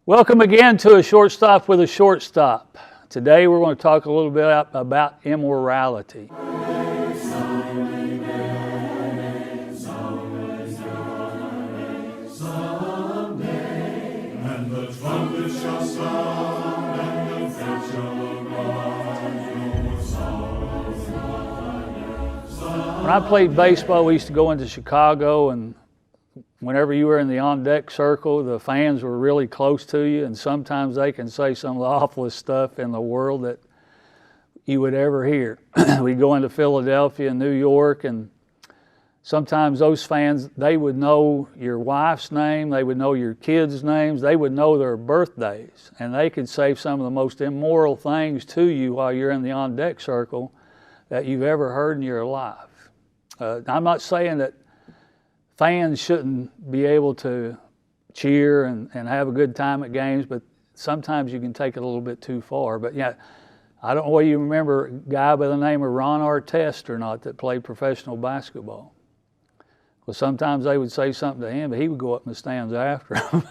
Welcome again to A Shortstop with a Shortstop. Today we're going to talk a little bit about immorality. When I played baseball, we used to go into Chicago, and whenever you were in the on-deck circle, the fans were really close to you, and sometimes they can say some of the awfulest stuff in the world that you would ever hear. We'd go into Philadelphia and New York, and sometimes those fans, they would know your wife's name, they would know your kids' names, they would know their birthdays, and they could say some of the most immoral things to you while you're in the on-deck circle that you've ever heard in your life. I'm not saying that fans shouldn't be able to cheer and have a good time at games, but sometimes you can take it a little bit too far. But yeah, I don't know whether you remember a guy by the name of Ron Artest or not that played professional basketball. Well, sometimes they would say something to him, but he would go up in the stands after him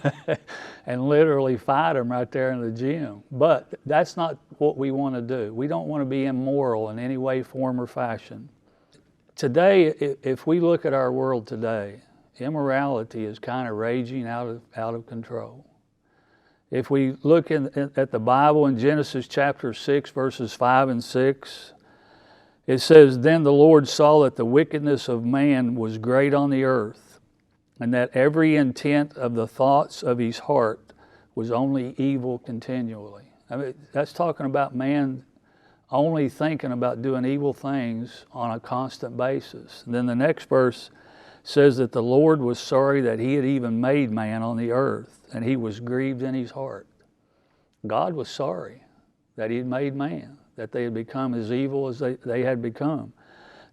and literally fight him right there in the gym. But that's not what we want to do. We don't want to be immoral in any way, form, or fashion. Today, if we look at our world today, immorality is kind of raging out of control. If we look at the Bible in Genesis chapter 6, verses 5 and 6, it says, "Then the Lord saw that the wickedness of man was great on the earth, and that every intent of the thoughts of his heart was only evil continually." I mean, that's talking about man only thinking about doing evil things on a constant basis. And then the next verse says that the Lord was sorry that he had even made man on the earth, and he was grieved in his heart. God was sorry that he had made man, that they had become as evil as they had become.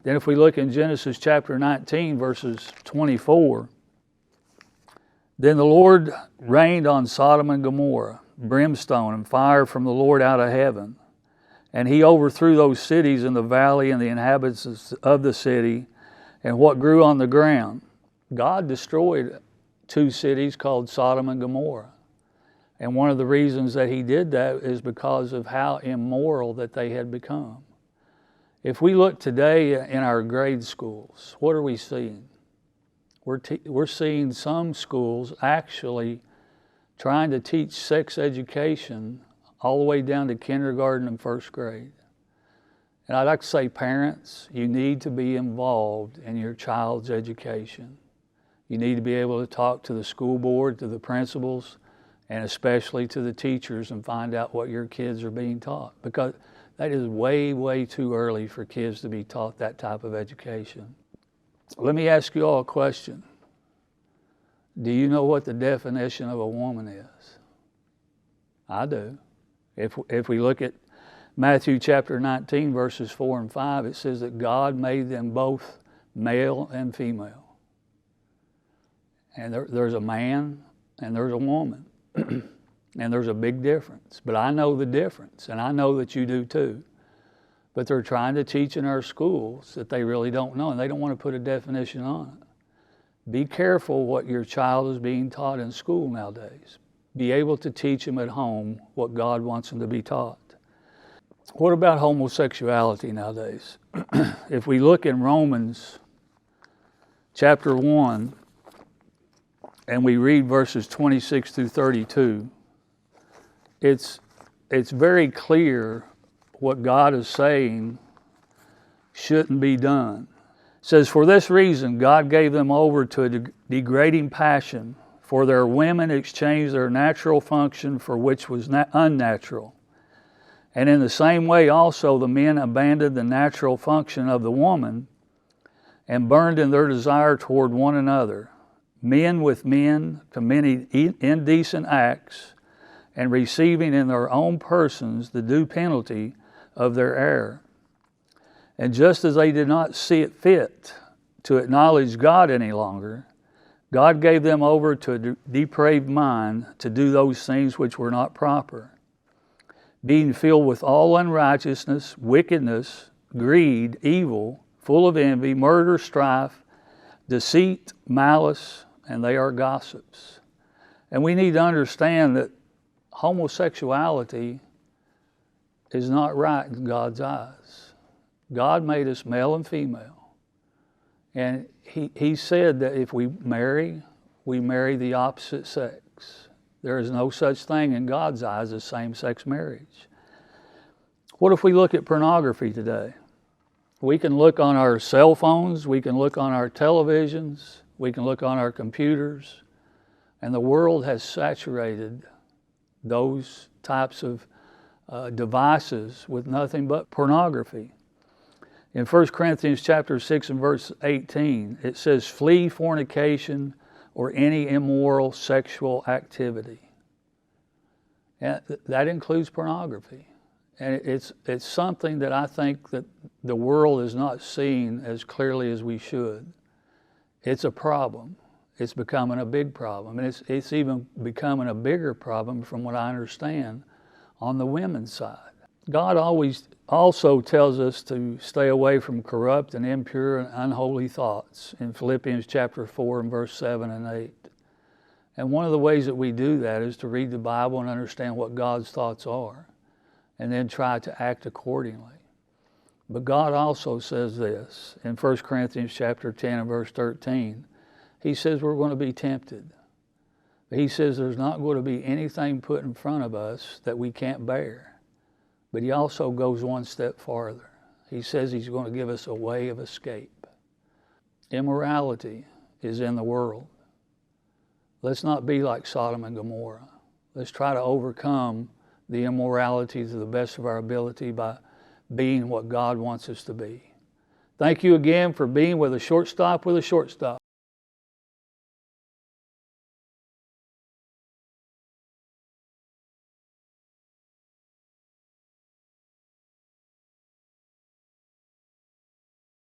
Then if we look in Genesis chapter 19, verses 24, "Then the Lord rained on Sodom and Gomorrah brimstone and fire from the Lord out of heaven. And he overthrew those cities in the valley and the inhabitants of the city and what grew on the ground." God destroyed two cities called Sodom and Gomorrah. And one of the reasons that he did that is because of how immoral that they had become. If we look today in our grade schools, what are we seeing? We're seeing some schools actually trying to teach sex education all the way down to kindergarten and first grade. And I'd like to say, parents, you need to be involved in your child's education. You need to be able to talk to the school board, to the principals, and especially to the teachers and find out what your kids are being taught, because that is way, way too early for kids to be taught that type of education. Let me ask you all a question. Do you know what the definition of a woman is? I do. If we look at Matthew chapter 19, verses 4 and 5, it says that God made them both male and female. And there's a man and there's a woman. And there's a big difference. But I know the difference, and I know that you do too. But they're trying to teach in our schools that they really don't know, and they don't want to put a definition on it. Be careful what your child is being taught in school nowadays. Be able to teach them at home what God wants them to be taught. What about homosexuality nowadays? If we look in Romans chapter 1 and we read verses 26 through 32, it's very clear what God is saying shouldn't be done. It says, "For this reason God gave them over to a degrading passion, for their women exchanged their natural function for which was unnatural. And in the same way also the men abandoned the natural function of the woman and burned in their desire toward one another, men with men committing indecent acts and receiving in their own persons the due penalty of their error. And just as they did not see it fit to acknowledge God any longer, God gave them over to a depraved mind to do those things which were not proper, being filled with all unrighteousness, wickedness, greed, evil, full of envy, murder, strife, deceit, malice, and they are gossips." And we need to understand that homosexuality is not right in God's eyes. God made us male and female. And he said that if we marry the opposite sex. There is no such thing in God's eyes as same-sex marriage. What if we look at pornography today? We can look on our cell phones, we can look on our televisions, we can look on our computers, and the world has saturated those types of devices with nothing but pornography. In 1 Corinthians chapter 6 and verse 18, it says, "Flee fornication or any immoral sexual activity." And that includes pornography. And it's something that I think that the world is not seeing as clearly as we should. It's a problem. It's becoming a big problem. And it's even becoming a bigger problem from what I understand on the women's side. God always also tells us to stay away from corrupt and impure and unholy thoughts in Philippians chapter 4 and verse 7 and 8. And one of the ways that we do that is to read the Bible and understand what God's thoughts are, and then try to act accordingly. But God also says this in 1 Corinthians chapter 10 and verse 13. He says we're going to be tempted. He says there's not going to be anything put in front of us that we can't bear. But he also goes one step farther. He says he's going to give us a way of escape. Immorality is in the world. Let's not be like Sodom and Gomorrah. Let's try to overcome the immorality to the best of our ability by being what God wants us to be. Thank you again for being with a shortstop.